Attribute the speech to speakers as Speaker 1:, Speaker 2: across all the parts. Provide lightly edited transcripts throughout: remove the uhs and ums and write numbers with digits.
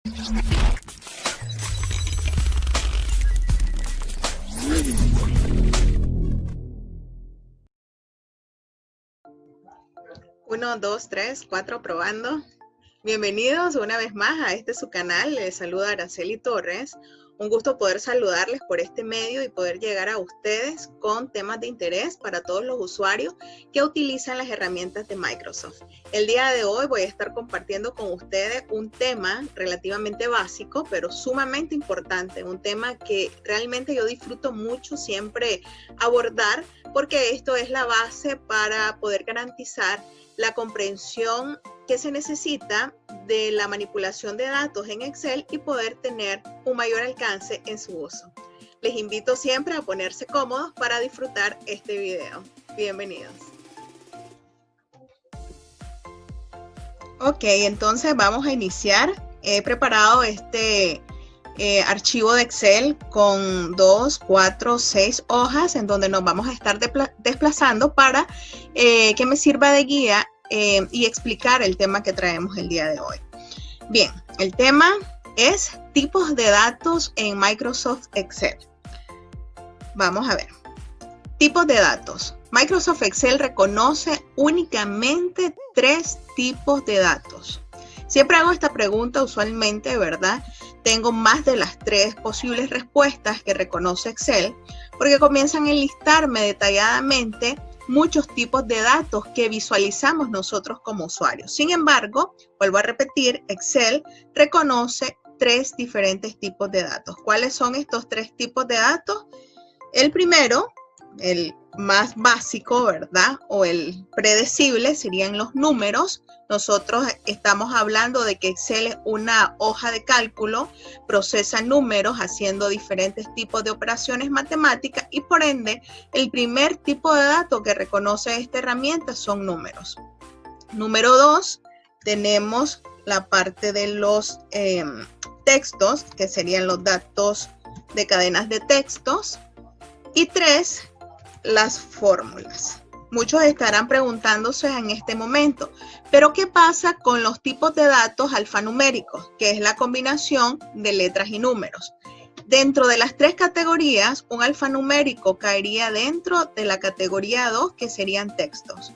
Speaker 1: Uno, dos, tres, cuatro, probando. Bienvenidos una vez más a este su canal. Les saluda Araceli Torres. Un gusto poder saludarles por este medio y poder llegar a ustedes con temas de interés para todos los usuarios que utilizan las herramientas de Microsoft. El día de hoy voy a estar compartiendo con ustedes un tema relativamente básico, pero sumamente importante. Un tema que realmente yo disfruto mucho siempre abordar, porque esto es la base para poder garantizar la comprensión que se necesita de la manipulación de datos en Excel y poder tener un mayor alcance en su uso. Les invito siempre a ponerse cómodos para disfrutar este video. Bienvenidos. Ok, entonces vamos a iniciar. He preparado este archivo de Excel con 2, 4, 6 hojas en donde nos vamos a estar desplazando para que me sirva de guía y explicar el tema que traemos el día de hoy. Bien, el tema es tipos de datos en Microsoft Excel. Vamos a ver. Tipos de datos. Microsoft Excel reconoce únicamente 3 tipos de datos. Siempre hago esta pregunta usualmente, ¿verdad? Tengo más de las 3 posibles respuestas que reconoce Excel, porque comienzan a enlistarme detalladamente muchos tipos de datos que visualizamos nosotros como usuarios. Sin embargo, vuelvo a repetir, Excel reconoce 3 diferentes tipos de datos. ¿Cuáles son estos 3 tipos de datos? El primero, el más básico, ¿verdad? O el predecible serían los números. Nosotros estamos hablando de que Excel es una hoja de cálculo, procesa números haciendo diferentes tipos de operaciones matemáticas y por ende el primer tipo de dato que reconoce esta herramienta son números. Número 2, tenemos la parte de los textos, que serían los datos de cadenas de textos. Y 3, las fórmulas. Muchos estarán preguntándose en este momento, ¿pero qué pasa con los tipos de datos alfanuméricos, que es la combinación de letras y números? Dentro de las 3 categorías, un alfanumérico caería dentro de la categoría 2, que serían textos.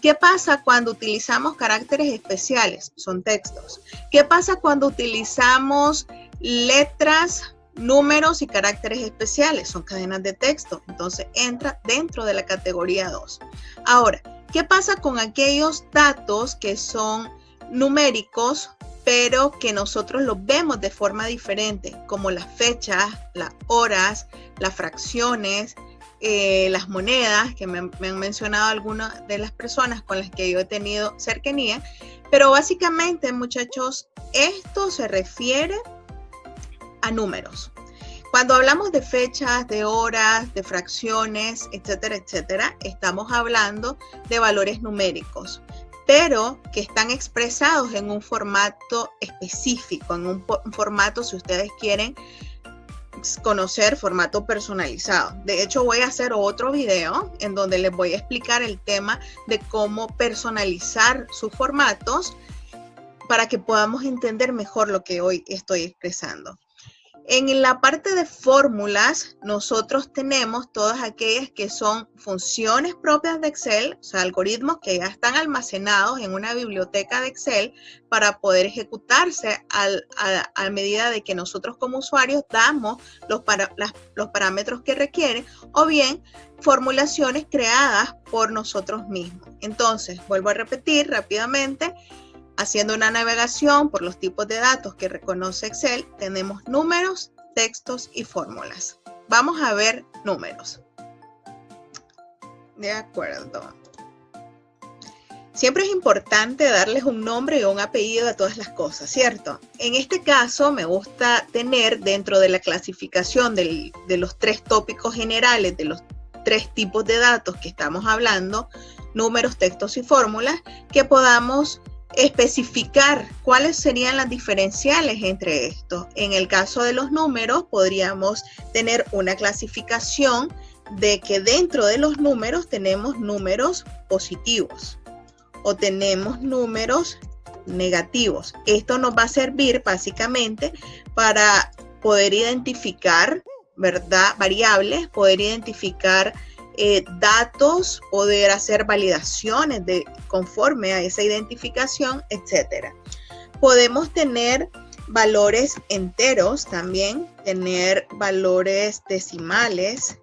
Speaker 1: ¿Qué pasa cuando utilizamos caracteres especiales? Son textos. ¿Qué pasa cuando utilizamos letras, números y caracteres especiales? Son cadenas de texto, entonces entra dentro de la categoría 2. Ahora, ¿qué pasa con aquellos datos que son numéricos, pero que nosotros los vemos de forma diferente, como las fechas, las horas, las fracciones, las monedas, que me han mencionado algunas de las personas con las que yo he tenido cercanía? Pero básicamente, muchachos, esto se refiere a números. Cuando hablamos de fechas, de horas, de fracciones, etcétera, etcétera, estamos hablando de valores numéricos, pero que están expresados en un formato específico, en un formato, si ustedes quieren conocer, formato personalizado. De hecho, voy a hacer otro video en donde les voy a explicar el tema de cómo personalizar sus formatos para que podamos entender mejor lo que hoy estoy expresando. En la parte de fórmulas, nosotros tenemos todas aquellas que son funciones propias de Excel, o sea, algoritmos que ya están almacenados en una biblioteca de Excel para poder ejecutarse a medida de que nosotros como usuarios damos los parámetros que requieren, o bien formulaciones creadas por nosotros mismos. Entonces, vuelvo a repetir rápidamente. Haciendo una navegación por los tipos de datos que reconoce Excel, tenemos números, textos y fórmulas. Vamos a ver números. De acuerdo. Siempre es importante darles un nombre y un apellido a todas las cosas, ¿cierto? En este caso me gusta tener dentro de la clasificación de los 3 tópicos generales, de los 3 tipos de datos que estamos hablando, números, textos y fórmulas, que podamos especificar cuáles serían las diferenciales entre estos. En el caso de los números, podríamos tener una clasificación de que dentro de los números tenemos números positivos o tenemos números negativos. Esto nos va a servir básicamente para poder identificar, ¿verdad?, variables, poder identificar datos, poder hacer validaciones conforme a esa identificación, etcétera. Podemos tener valores enteros también, tener valores decimales.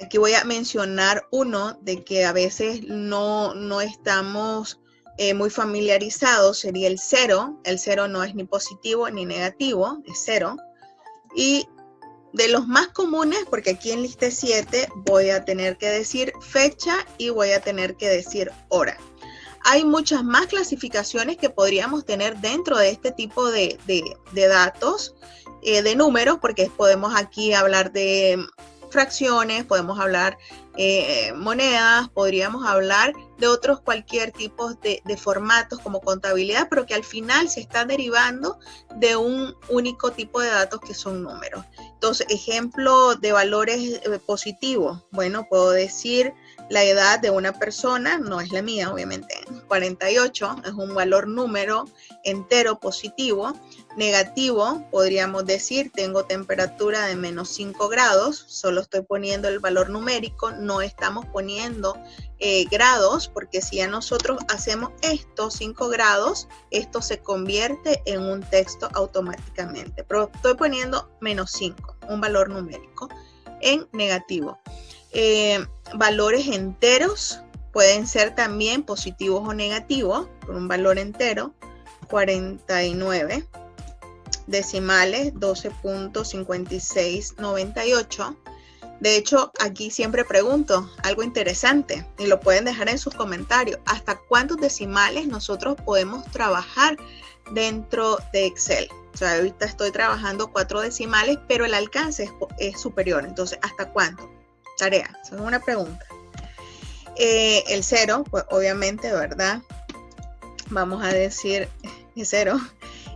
Speaker 1: Aquí voy a mencionar uno de que a veces no estamos muy familiarizados, sería el 0. El 0 no es ni positivo ni negativo, es 0. Y de los más comunes, porque aquí en lista 7 voy a tener que decir fecha y voy a tener que decir hora. Hay muchas más clasificaciones que podríamos tener dentro de este tipo de datos, de números, porque podemos aquí hablar de fracciones, podemos hablar monedas, podríamos hablar de otros cualquier tipo de formatos como contabilidad, pero que al final se está derivando de un único tipo de datos que son números. Entonces, ejemplo de valores positivos. Bueno, puedo decir la edad de una persona, no es la mía, obviamente, 48, es un valor número entero positivo. Negativo, podríamos decir, tengo temperatura de menos 5 grados, solo estoy poniendo el valor numérico, no estamos poniendo grados, porque si ya nosotros hacemos esto, 5 grados, esto se convierte en un texto automáticamente, pero estoy poniendo menos 5, un valor numérico, en negativo. Valores enteros pueden ser también positivos o negativos, por un valor entero, 49. Decimales, 12.5698. De hecho, aquí siempre pregunto algo interesante y lo pueden dejar en sus comentarios. ¿Hasta cuántos decimales nosotros podemos trabajar dentro de Excel? O sea, ahorita estoy trabajando 4 decimales, pero el alcance es superior. Entonces, ¿hasta cuánto? Tarea, esa es una pregunta. El 0, pues obviamente, ¿verdad? Vamos a decir 0.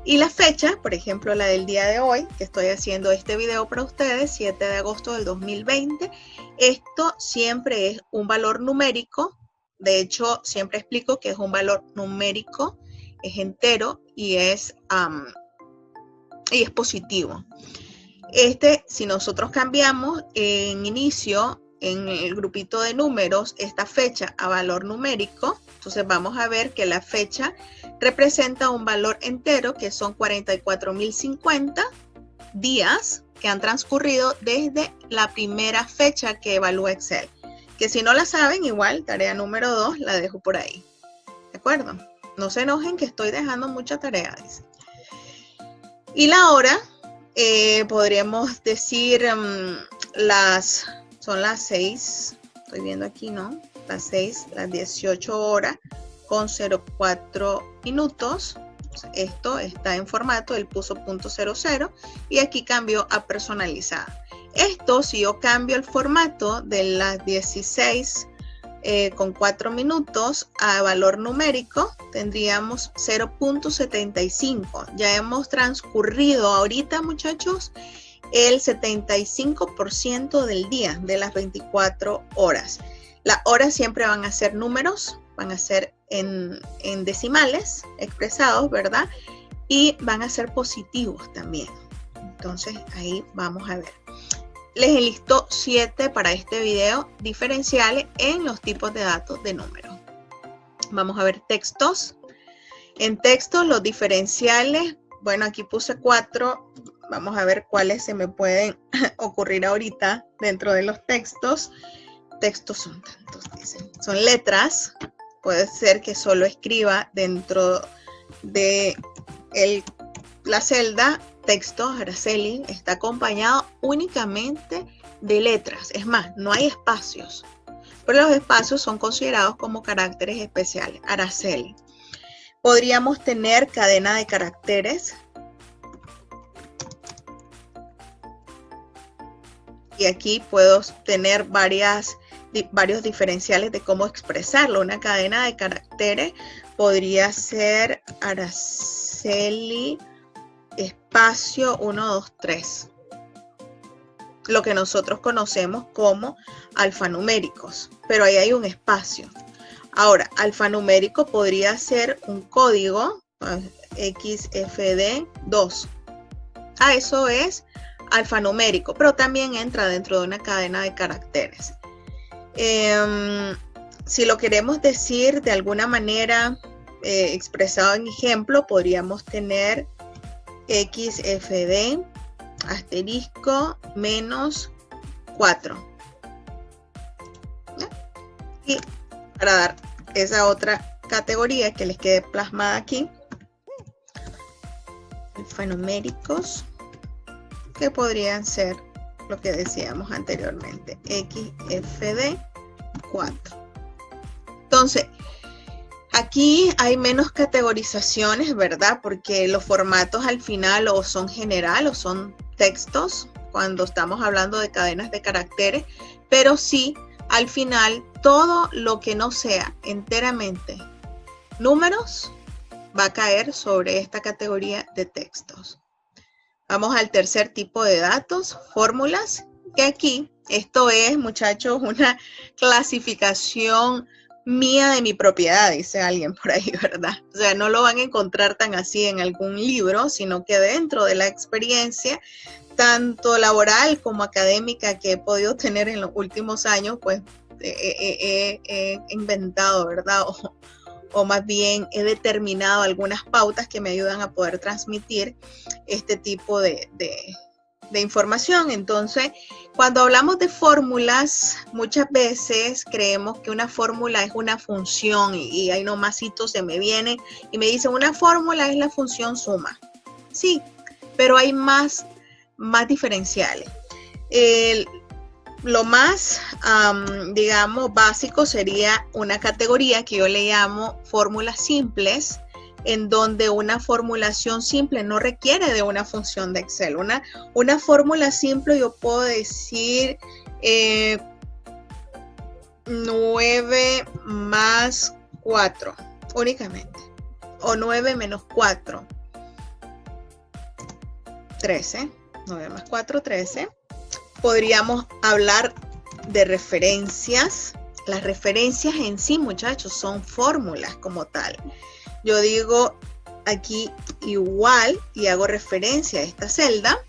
Speaker 1: Y la fecha, por ejemplo, la del día de hoy, que estoy haciendo este video para ustedes, 7 de agosto del 2020. Esto siempre es un valor numérico. De hecho, siempre explico que es un valor numérico, es entero y es positivo. Si nosotros cambiamos en inicio, en el grupito de números, esta fecha a valor numérico, entonces vamos a ver que la fecha representa un valor entero que son 44.050 días que han transcurrido desde la primera fecha que evalúa Excel. Que si no la saben, igual, tarea número 2, la dejo por ahí. ¿De acuerdo? No se enojen que estoy dejando mucha tarea, dice. Y la hora, podríamos decir son las 6, estoy viendo aquí, ¿no? Las 6, las 18 horas con 04 minutos. Esto está en formato, él puso .00 y aquí cambió a personalizada. Esto, si yo cambio el formato de las 16 con 4 minutos a valor numérico, tendríamos 0.75. Ya hemos transcurrido ahorita, muchachos, el 75% del día, de las 24 horas. Las horas siempre van a ser números, van a ser en decimales expresados, ¿verdad? Y van a ser positivos también. Entonces, ahí vamos a ver. Les enlisto 7 para este video diferenciales en los tipos de datos de números. Vamos a ver textos. En textos, los diferenciales, bueno, aquí puse 4. Vamos a ver cuáles se me pueden ocurrir ahorita dentro de los textos. Textos son tantos, dicen. Son letras. Puede ser que solo escriba dentro de la celda texto. Araceli está acompañado únicamente de letras. Es más, no hay espacios. Pero los espacios son considerados como caracteres especiales. Araceli. Podríamos tener cadena de caracteres. Y aquí puedo tener varios diferenciales de cómo expresarlo. Una cadena de caracteres podría ser Araceli espacio 1, 2, 3. Lo que nosotros conocemos como alfanuméricos. Pero ahí hay un espacio. Ahora, alfanumérico podría ser un código XFD2. Eso es alfanumérico, pero también entra dentro de una cadena de caracteres. Si lo queremos decir de alguna manera expresado en ejemplo, podríamos tener XFD asterisco menos 4. ¿Ya? Y para dar esa otra categoría que les quede plasmada aquí, alfanuméricos, que podrían ser lo que decíamos anteriormente, XFD 4. Entonces, aquí hay menos categorizaciones, ¿verdad? Porque los formatos al final o son general o son textos cuando estamos hablando de cadenas de caracteres, pero sí, al final, todo lo que no sea enteramente números va a caer sobre esta categoría de textos. Vamos al tercer tipo de datos, fórmulas, que aquí, esto es, muchachos, una clasificación mía de mi propiedad, dice alguien por ahí, ¿verdad? O sea, no lo van a encontrar tan así en algún libro, sino que dentro de la experiencia, tanto laboral como académica que he podido tener en los últimos años, pues he inventado, ¿verdad? O más bien he determinado algunas pautas que me ayudan a poder transmitir este tipo de información. Entonces, cuando hablamos de fórmulas, muchas veces creemos que una fórmula es una función y ahí nomasito se me viene y me dicen una fórmula es la función suma. Sí, pero hay más diferenciales. Lo más, digamos, básico sería una categoría que yo le llamo fórmulas simples, en donde una formulación simple no requiere de una función de Excel. Una fórmula simple yo puedo decir 9 más 4 únicamente, o 9 menos 4, 13, 9 más 4, 13. Podríamos hablar de referencias. Las referencias en sí, muchachos, son fórmulas como tal. Yo digo aquí igual y hago referencia a esta celda,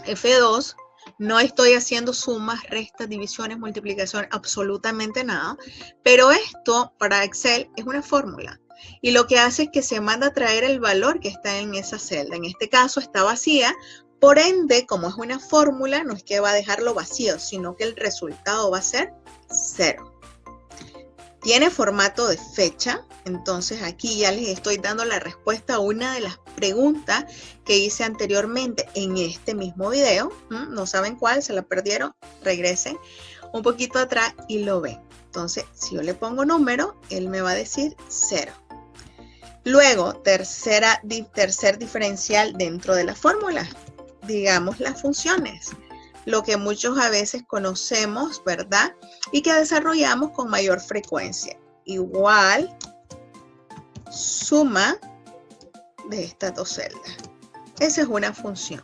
Speaker 1: F2. No estoy haciendo sumas, restas, divisiones, multiplicaciones, absolutamente nada. Pero esto para Excel es una fórmula. Y lo que hace es que se manda a traer el valor que está en esa celda. En este caso está vacía. Por ende, como es una fórmula, no es que va a dejarlo vacío, sino que el resultado va a ser 0. Tiene formato de fecha, entonces aquí ya les estoy dando la respuesta a una de las preguntas que hice anteriormente en este mismo video. No saben cuál, se la perdieron, regresen un poquito atrás y lo ven. Entonces, si yo le pongo número, él me va a decir 0. Luego, tercer diferencial dentro de la fórmula. Digamos las funciones, lo que muchos a veces conocemos, ¿verdad? Y que desarrollamos con mayor frecuencia. Igual suma de estas dos celdas. Esa es una función.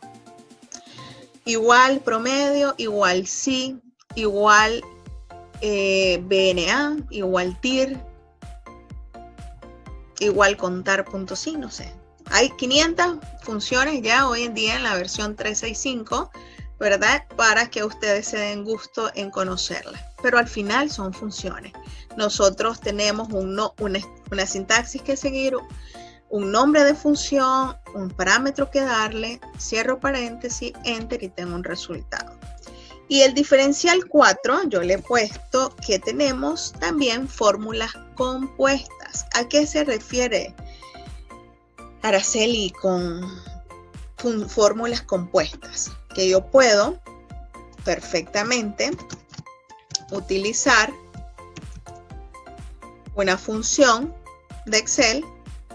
Speaker 1: Igual promedio, igual sí, igual BNA, igual TIR, igual contar punto sí, no sé. Hay 500 funciones ya hoy en día en la versión 365, ¿verdad? Para que ustedes se den gusto en conocerlas. Pero al final son funciones. Nosotros tenemos una sintaxis que seguir, un nombre de función, un parámetro que darle, cierro paréntesis, enter y tengo un resultado. Y el diferencial 4, yo le he puesto que tenemos también fórmulas compuestas. ¿A qué se refiere Araceli con fórmulas compuestas? Que yo puedo perfectamente utilizar una función de Excel,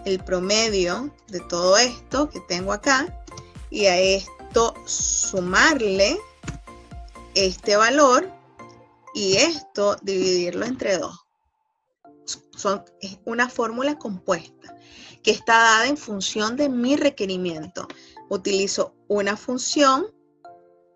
Speaker 1: el promedio de todo esto que tengo acá, y a esto sumarle este valor y esto dividirlo entre 2. Es una fórmula compuesta que está dada en función de mi requerimiento. Utilizo una función,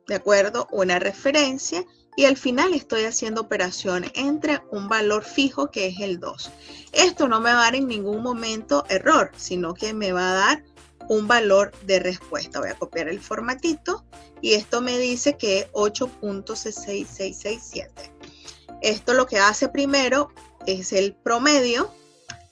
Speaker 1: ¿de acuerdo? Una referencia y al final estoy haciendo operaciones entre un valor fijo que es el 2. Esto no me va a dar en ningún momento error, sino que me va a dar un valor de respuesta. Voy a copiar el formatito y esto me dice que es 8.6667. Esto lo que hace primero es el promedio.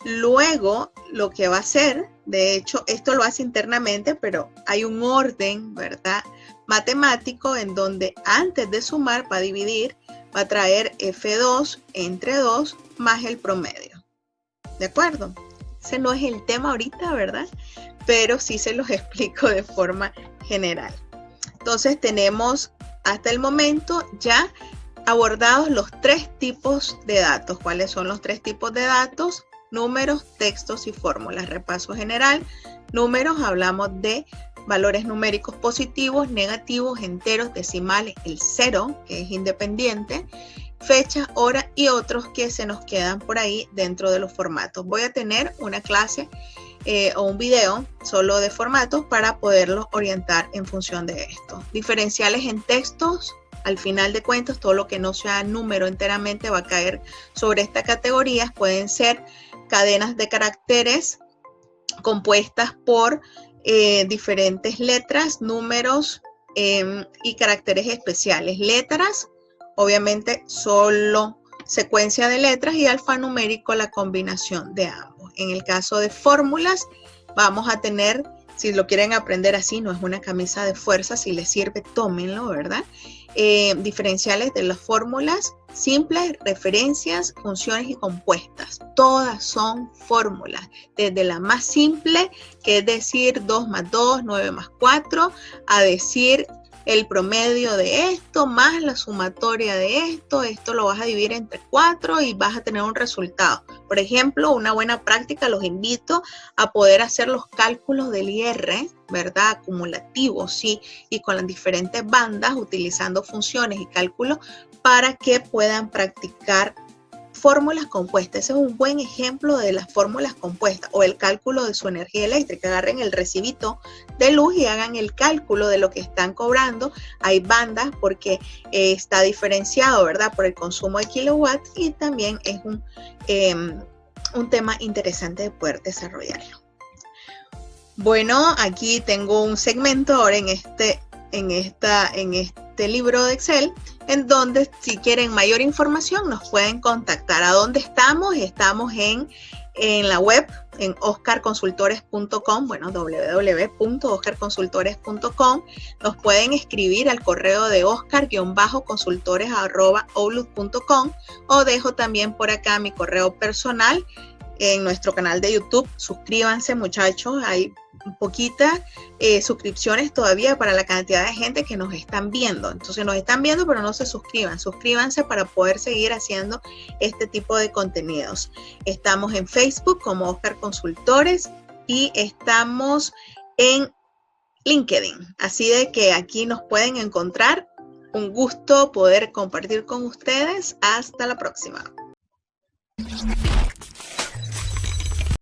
Speaker 1: Luego lo que va a hacer, de hecho esto lo hace internamente, pero hay un orden, ¿verdad?, matemático en donde antes de sumar va a dividir, va a traer F2 entre 2 más el promedio. ¿De acuerdo? Ese no es el tema ahorita, ¿verdad? Pero sí se los explico de forma general. Entonces tenemos hasta el momento ya abordados los 3 tipos de datos. ¿Cuáles son los 3 tipos de datos? Números, textos y fórmulas. Repaso general. Números, hablamos de valores numéricos positivos, negativos, enteros, decimales, el 0, que es independiente, fechas, horas y otros que se nos quedan por ahí dentro de los formatos. Voy a tener una clase o un video solo de formatos para poderlos orientar en función de esto. Diferenciales en textos. Al final de cuentas, todo lo que no sea número enteramente va a caer sobre esta categoría. Pueden ser cadenas de caracteres compuestas por diferentes letras, números y caracteres especiales. Letras, obviamente solo secuencia de letras, y alfanumérico la combinación de ambos. En el caso de fórmulas, vamos a tener, si lo quieren aprender así, no es una camisa de fuerza, si les sirve, tómenlo, ¿verdad? Diferenciales de las fórmulas, simples, referencias, funciones y compuestas. Todas son fórmulas, desde la más simple, que es decir 2 más 2, 9 más 4, a decir el promedio de esto más la sumatoria de esto. Esto lo vas a dividir entre 4 y vas a tener un resultado. Por ejemplo, una buena práctica, los invito a poder hacer los cálculos del IR, ¿verdad? Acumulativos, sí, y con las diferentes bandas, utilizando funciones y cálculos para que puedan practicar fórmulas compuestas. Ese es un buen ejemplo de las fórmulas compuestas, o el cálculo de su energía eléctrica. Agarren el recibito de luz y hagan el cálculo de lo que están cobrando. Hay bandas porque está diferenciado, ¿verdad?, por el consumo de kilowatts, y también es un tema interesante de poder desarrollarlo. Bueno, aquí tengo un segmento ahora en este libro de Excel, en donde si quieren mayor información nos pueden contactar. ¿A dónde estamos? Estamos en la web, en oscarconsultores.com, bueno, www.oscarconsultores.com. Nos pueden escribir al correo de oscar-consultores@outlook.com, o dejo también por acá mi correo personal en nuestro canal de YouTube. Suscríbanse, muchachos, hay poquitas suscripciones todavía para la cantidad de gente que nos están viendo. Entonces nos están viendo pero no se suscriban. Suscríbanse para poder seguir haciendo este tipo de contenidos. Estamos en Facebook como Oscar Consultores y estamos en LinkedIn. Así de que aquí nos pueden encontrar. Un gusto poder compartir con ustedes. Hasta la próxima.